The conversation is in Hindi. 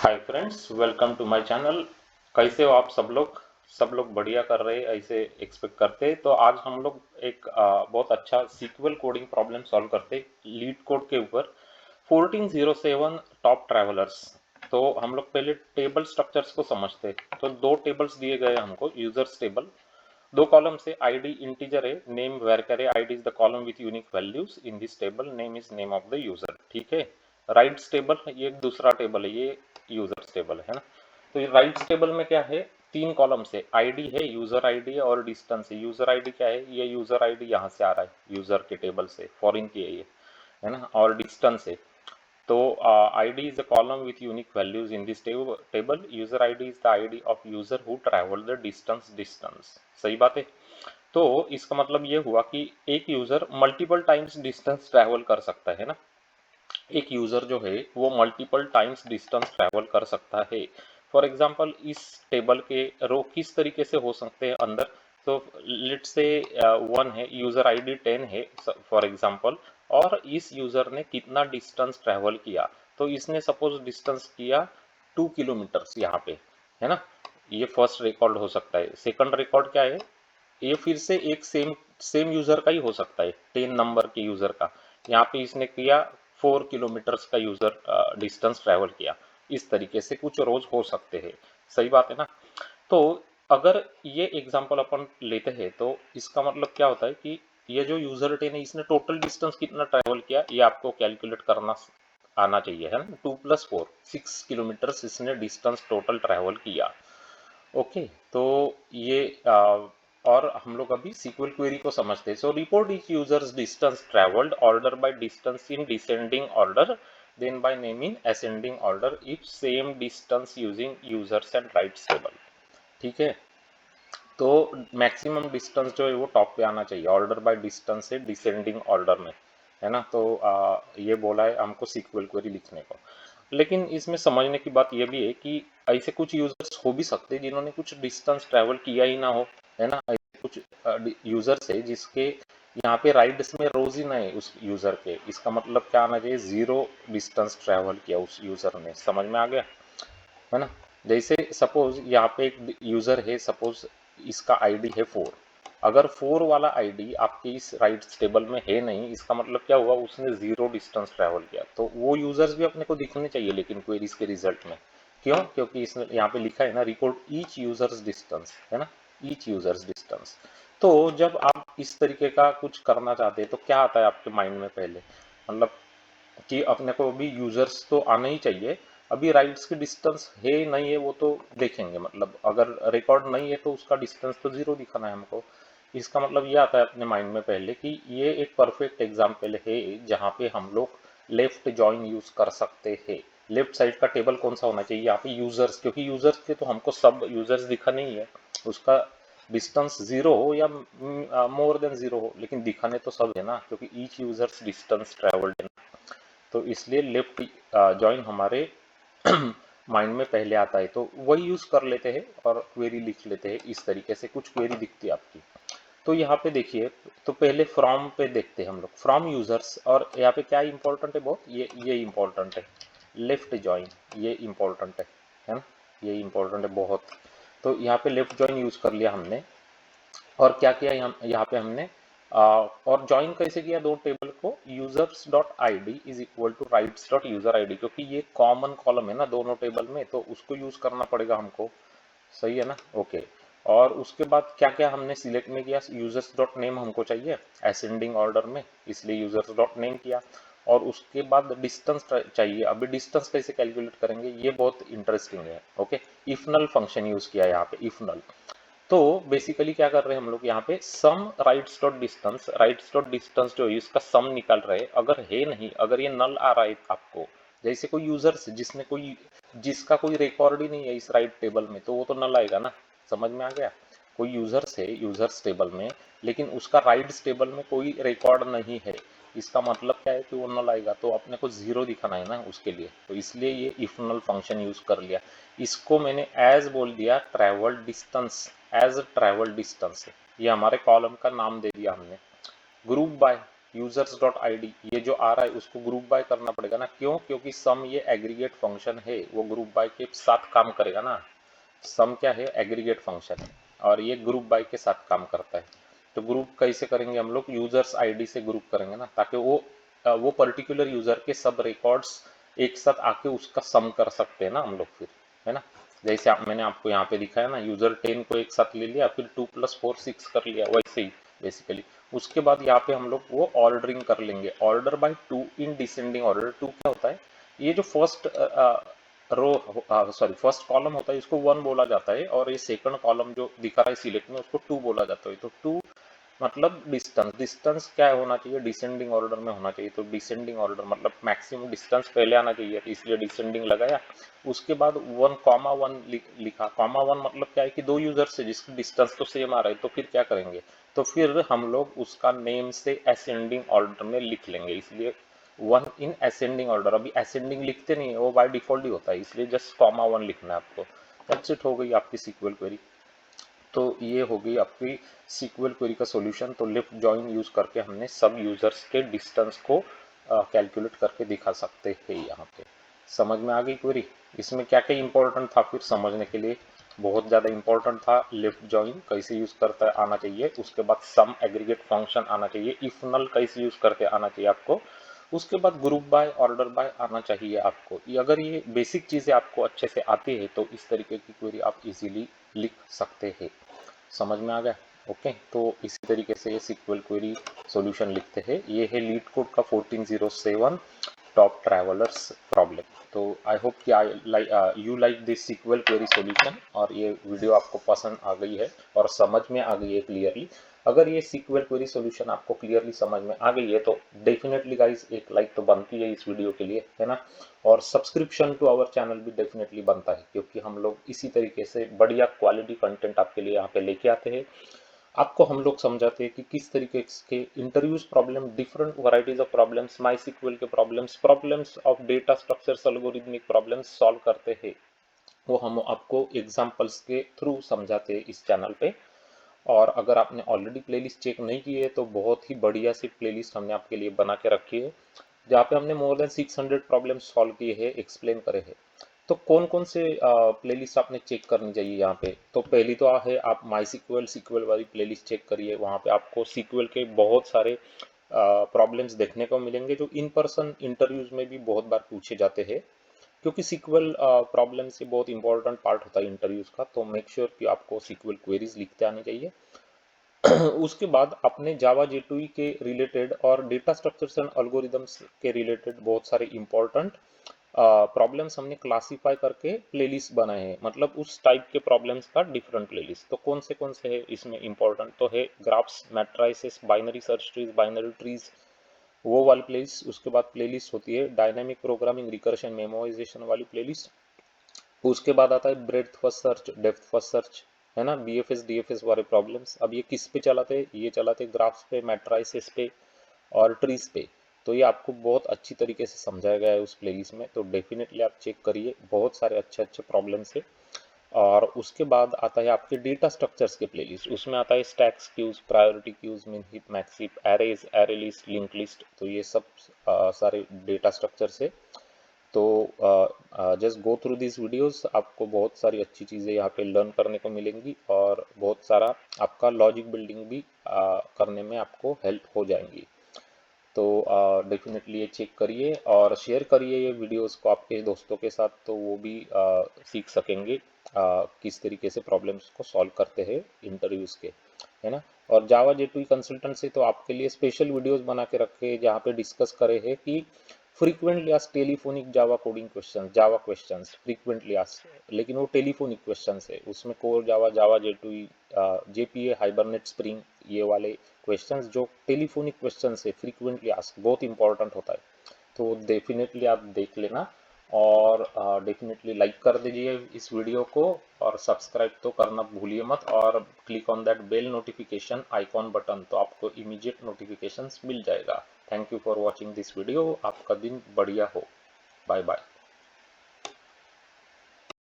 Hi friends, welcome to my channel. कैसे हो आप सब लोग बढ़िया कर रहे हैं, ऐसे एक्सपेक्ट करते हैं। तो आज हम लोग एक बहुत अच्छा सीक्वल कोडिंग प्रॉब्लम सॉल्व करते हैं लीड कोड के ऊपर 1407 टॉप ट्रैवलर्स। तो हम लोग पहले टेबल स्ट्रक्चर्स को समझते हैं। तो दो टेबल्स दिए गए हमको, यूजर्स टेबल। दो कॉलम से आईडी इंटीजर है, नेम वेरिएबल है, ID is the column with unique values in this table, name is name of the user. ठीक है। राइट्स टेबल ये एक दूसरा टेबल है, ये यूजर्स टेबल है ना। तो ये राइट्स टेबल में क्या है, तीन कॉलम से आईडी है, यूजर आईडी है और डिस्टेंस है। यूजर आईडी क्या है, ये यूजर आईडी यहाँ से आ रहा है यूजर के टेबल से, फॉरेन की है ये, है ना। और डिस्टेंस है। तो id is a column with unique values in this table. User id is the id of user who traveled the distance. सही बात है। तो इसका मतलब ये हुआ कि एक user multiple times distance travel कर सकता है ना। एक यूजर जो है वो मल्टीपल टाइम्स डिस्टेंस ट्रैवल कर सकता है। फॉर एग्जांपल इस टेबल के रो किस तरीके से हो सकते हैं अंदर। तो लेट्स से 1 है, यूजर आईडी 10 है फॉर एग्जांपल, और इस यूजर ने कितना डिस्टेंस ट्रैवल किया। तो इसने सपोज डिस्टेंस किया 2 किलोमीटर्स यहाँ पे, है ना। ये फर्स्ट रिकॉर्ड हो सकता है। सेकंड रिकॉर्ड क्या है, ये फिर से एक सेम सेम यूजर का ही हो सकता है, 10 नंबर के यूजर का। यहाँ पे इसने किया 4 किलोमीटर्स का यूजर डिस्टेंस ट्रैवल किया। इस तरीके से कुछ रोज हो सकते हैं। सही बात है ना। तो अगर ये एग्जांपल अपन लेते हैं तो इसका मतलब क्या होता है कि ये जो यूजर 10 है, इसने टोटल डिस्टेंस कितना ट्रैवल किया ये आपको कैलकुलेट करना आना चाहिए, है ना। 2 + 4 6 किलोमीटर्स इसने डिस्टेंस टोटल ट्रैवल किया। ओके। तो ये और हम लोग अभी सीक्वल क्वेरी को समझते हैं। So report each users distance travelled, order by distance in descending order, then by name in ascending order if same distance using users and rides table. ठीक है। तो मैक्सिमम डिस्टेंस जो है वो टॉप पे आना चाहिए, ऑर्डर बाय डिस्टेंस से डिसेंडिंग ऑर्डर में, है ना। तो ये बोला है हमको सीक्वल क्वेरी लिखने को। लेकिन इसमें समझने की बात यह भी है कि ऐसे कुछ यूजर्स हो भी सकते हैं जिन्होंने कुछ डिस्टेंस ट्रैवल किया ही ना हो, है ना। ऐसे कुछ यूजर्स है जिसके यहाँ पे राइड्स में रोज ही ना है उस यूजर के। इसका मतलब क्या आना चाहिए, 0 डिस्टेंस ट्रैवल किया उस यूजर ने। समझ में आ गया, है ना। जैसे सपोज यहाँ पे एक यूजर है, सपोज इसका आईडी है 4। अगर 4 वाला आईडी आपके इस राइट्स टेबल में है नहीं, इसका मतलब क्या हुआ, उसने 0 डिस्टेंस ट्रैवल किया। तो वो यूजर्स भी अपने को दिखने चाहिए लेकिन क्वेरीज के रिजल्ट में। क्यों, क्योंकि इसमें यहाँ पे लिखा है ना, रिकॉर्ड ईच यूजर्स डिस्टेंस, है ना, ईच यूजर्स डिस्टेंस। तो जब आप इस तरीके का कुछ करना चाहते हैं तो क्या आता है आपके माइंड में पहले, मतलब कि अपने को अभी यूजर्स तो आना ही चाहिए। अभी राइट्स की डिस्टेंस है नहीं है वो तो देखेंगे, मतलब अगर रिकॉर्ड नहीं है तो उसका डिस्टेंस तो 0 दिखाना है हमको। इसका मतलब ये आता है अपने माइंड में पहले कि ये एक परफेक्ट एग्जाम्पल है जहाँ पे हम लोग लेफ्ट जॉइन यूज कर सकते हैं। लेफ्ट साइड का टेबल कौन सा होना चाहिए यहाँ पे, यूजर्स, क्योंकि यूजर्स के तो हमको सब यूजर्स दिखा नहीं है। उसका डिस्टेंस 0 हो या मोर देन 0 हो, लेकिन दिखाने तो सब है ना, क्योंकि ईच यूजर्स डिस्टेंस ट्रेवल्ड है। तो इसलिए लेफ्ट जॉइन हमारे माइंड में पहले आता है, तो वही यूज कर लेते हैं और क्वेरी लिख लेते हैं। इस तरीके से कुछ क्वेरी दिखती है आपकी। तो यहाँ पे देखिए, तो पहले फ्रॉम पे देखते हैं हम लोग, फ्रॉम यूजर्स। और यहाँ पे क्या इंपॉर्टेंट है बहुत, ये इंपॉर्टेंट है, लेफ्ट जॉइन, ये इंपॉर्टेंट है ना, ये इंपॉर्टेंट है बहुत। तो यहाँ पे लेफ्ट जॉइन यूज कर लिया हमने। और क्या किया यहाँ पे हमने और ज्वाइन कैसे किया दो टेबल को, users dot I D is equal to rights dot user I D, क्योंकि ये कॉमन कॉलम है ना दोनों टेबल में, तो उसको यूज करना पड़ेगा हमको। सही है ना। ओके। और उसके बाद क्या क्या हमने सिलेक्ट में किया, यूजर्स डॉट नेम हमको चाहिए असेंडिंग ऑर्डर में, इसलिए यूजर्स डॉट नेम किया। और उसके बाद डिस्टेंस चाहिए। अभी डिस्टेंस कैसे कैलकुलेट करेंगे ये बहुत इंटरेस्टिंग है। Okay. If null function use किया यहाँ पे, इफ नल। तो बेसिकली क्या कर रहे हैं हम लोग यहाँ पे, सम राइट्स डॉट डिस्टेंस जो है इसका सम निकाल रहे हैं। अगर है नहीं, अगर ये नल आ रहा है आपको, जैसे कोई यूजर्स जिसने कोई जिसका कोई रिकॉर्ड ही नहीं है इस राइट टेबल में, तो वो तो नल आएगा ना। समझ में आ गया। कोई यूजर्स है यूजर्स टेबल में, लेकिन उसका राइट्स टेबल में कोई रिकॉर्ड नहीं है, इसका मतलब क्या है कि वो नल आएगा। तो अपने को 0 दिखाना है ना उसके लिए, तो इसलिए ये इफ नल फंक्शन यूज कर लिया। इसको मैंने एज बोल दिया travel distance, as travel distance. ये हमारे कॉलम का नाम दे दिया हमने। Group by, users dot ID ये जो आ रहा है उसको ग्रुप बाय करना पड़ेगा ना। क्यों? क्योंकि सम ये एग्रीगेट फंक्शन है, वो ग्रुप बाय के साथ काम करेगा ना। सम क्या है? एग्रीगेट फंक्शन है और ये ग्रुप बाय के साथ काम करता है। तो ग्रुप कैसे करेंगे हम लोग? यूजर्स आईडी से ग्रुप करेंगे ना, ताकि वो पर्टिकुलर यूजर के सब रिकॉर्ड्स एक साथ आके उसका सम कर सकते हैं ना हम लोग फिर, है ना। जैसे मैंने आपको यहाँ पे दिखाया ना, यूजर 10 को एक साथ ले लिया, फिर 2 + 4 6 कर लिया, वैसे ही बेसिकली। उसके बाद यहाँ पे हम लोग वो ऑर्डरिंग कर लेंगे, order by 2 in descending order. 2 क्या होता है? ये जो first row sorry first column होता है इसको 1 बोला जाता है, और ये सेकंड कॉलम जो दिखा रहा है सिलेक्ट में उसको 2 बोला जाता है। तो 2 मतलब डिस्टेंस, डिस्टेंस क्या होना चाहिए? डिसेंडिंग ऑर्डर में होना चाहिए। तो डिसेंडिंग ऑर्डर मतलब मैक्सिमम डिस्टेंस पहले आना चाहिए, तो इसलिए डिसेंडिंग लगाया। उसके बाद 1,1 लिखा। कॉमा 1 मतलब क्या है कि दो यूजर से जिसकी डिस्टेंस तो सेम आ रहा है, तो फिर क्या करेंगे? तो फिर हम लोग उसका नेम से असेंडिंग ऑर्डर में लिख लेंगे, इसलिए 1 इन असेंडिंग ऑर्डर। अभी असेंडिंग लिखते नहीं है, वो बाय डिफॉल्ट ही होता है, इसलिए जस्ट कॉमा 1 लिखना है आपको। दैट्स इट, हो गई आपकी सीक्वल क्वेरी। तो ये हो गई आपकी सीक्वल क्वेरी का सॉल्यूशन। तो लेफ्ट जॉइन यूज करके हमने सब यूजर्स के डिस्टेंस को कैलकुलेट करके दिखा सकते हैं। यहाँ पे समझ में आ गई क्वेरी? इसमें क्या क्या इंपॉर्टेंट था फिर समझने के लिए? बहुत ज़्यादा इंपॉर्टेंट था लेफ्ट जॉइन कैसे यूज करता है आना चाहिए, उसके बाद सम एग्रीगेट फंक्शन आना चाहिए, इफ नल कैसे यूज करते आना चाहिए आपको, उसके बाद ग्रुप बाय ऑर्डर बाय आना चाहिए आपको। ये अगर ये बेसिक चीज़ें आपको अच्छे से आती है तो इस तरीके की क्वेरी आप इजीली लिख सकते हैं। समझ में आ गया? ओके, तो इसी तरीके से ये सीक्वल क्वेरी सॉल्यूशन लिखते हैं। ये है लीड कोड का 1407 टॉप ट्रैवलर्स प्रॉब्लम। तो आई होप कि you like this SQL query solution, और ये वीडियो आपको पसंद आ गई है और समझ में आ गई है क्लियरली। अगर ये सीक्वल क्वेरी सॉल्यूशन आपको क्लियरली समझ में आ गई है तो डेफिनेटली गाइस एक लाइक तो बनती है इस वीडियो के लिए, है ना। और सब्सक्रिप्शन टू आवर चैनल भी डेफिनेटली बनता है, क्योंकि हम लोग इसी तरीके से बढ़िया क्वालिटी कंटेंट आपके लिए यहाँ पे लेके आते हैं। आपको हम लोग समझाते हैं कि किस तरीके के interviews problem, different varieties of problems, MySQL के problems, problems of data structures, algorithmic problems solve करते हैं, वो हम आपको एग्जांपल्स के थ्रू समझाते हैं इस चैनल पे। और अगर आपने ऑलरेडी प्लेलिस्ट चेक नहीं की है तो बहुत ही बढ़िया सी प्लेलिस्ट हमने आपके लिए बना के रखी है, जहाँ पे हमने मोर देन 600 प्रॉब्लम सॉल्व किए हैं, एक्सप्लेन करे हैं। तो कौन कौन से प्लेलिस्ट आपने चेक करनी चाहिए यहाँ पे? तो पहली तो है आप माई सीक्वल वाली प्लेलिस्ट चेक करिए। वहाँ पे आपको सीक्वल के बहुत सारे प्रॉब्लम्स देखने को मिलेंगे जो इन पर्सन इंटरव्यूज में भी बहुत बार पूछे जाते हैं, क्योंकि सीक्वल प्रॉब्लम से बहुत इंपॉर्टेंट पार्ट होता है इंटरव्यूज का। तो मेक श्योर कि आपको सीक्वल क्वेरीज लिखते आनी चाहिए। उसके बाद अपने जावा J2E के रिलेटेड और डेटा स्ट्रक्चर्स एंड एल्गोरिदम्स के रिलेटेड बहुत सारे इंपॉर्टेंट प्रॉब्लम्स हमने क्लासीफाई करके प्लेलिस्ट बनाए हैं, मतलब उस टाइप के प्रॉब्लम्स का डिफरेंट प्लेलिस्ट। तो कौन से है इसमें इंपॉर्टेंट? तो है graphs, matrices, binary search trees, binary trees, वो वाली प्लेलिस्ट। उसके बाद प्लेलिस्ट होती है डायनामिक प्रोग्रामिंग, रिकर्शन, मेमोराइजेशन वाली प्लेलिस्ट। उसके बाद आता है breadth first search, depth first search, है ना, BFS DFS वाले प्रॉब्लम्स। अब ये किस पे चलाते हैं? ये चलाते ग्राफ्स पे, मैट्राइसेस पे और ट्रीज पे। तो ये आपको बहुत अच्छी तरीके से समझाया गया है उस प्लेलिस्ट में, तो डेफिनेटली आप चेक करिए, बहुत सारे अच्छे अच्छे प्रॉब्लम्स है। और उसके बाद आता है आपके डेटा स्ट्रक्चर्स के प्लेलिस्ट। उसमें आता है स्टैक्स, क्यूज, प्रायोरिटी क्यूज, मिन heap, max heap, arrays, array list, link list. तो ये सब सारे डेटा स्ट्रक्चर्स है। तो just go through this videos, आपको बहुत सारी अच्छी चीज़ें यहाँ पे लर्न करने को मिलेंगी, और बहुत सारा आपका लॉजिक बिल्डिंग भी करने में आपको हेल्प हो जाएंगी। तो डेफिनेटली ये चेक करिए और शेयर करिए ये वीडियोस को आपके दोस्तों के साथ, तो वो भी सीख सकेंगे किस तरीके से प्रॉब्लम्स को सॉल्व करते हैं इंटरव्यूज़ के, है ना। और जावा J2E कंसल्टेंट से तो आपके लिए स्पेशल वीडियोस बना के रखे हैं, जहाँ पे डिस्कस करे हैं कि frequently asked telephonic Java coding question, Java questions frequently asked, लेकिन वो टेलीफोनिक क्वेश्चंस है, उसमें core Java, Java J2E, JPA, Hibernate, Spring, ये वाले क्वेश्चंस जो टेलीफोनिक क्वेश्चंस है फ्रीक्वेंटली आस्क्ड, बहुत इंपॉर्टेंट होता है। तो डेफिनेटली आप देख लेना, और डेफिनेटली लाइक कर दीजिए इस वीडियो को, और सब्सक्राइब तो करना भूलिए मत, और click on that bell notification icon button, तो आपको इमीडिएट नोटिफिकेशंस मिल जाएगा। Thank you for watching this video. आपका दिन बढ़िया हो। Bye bye.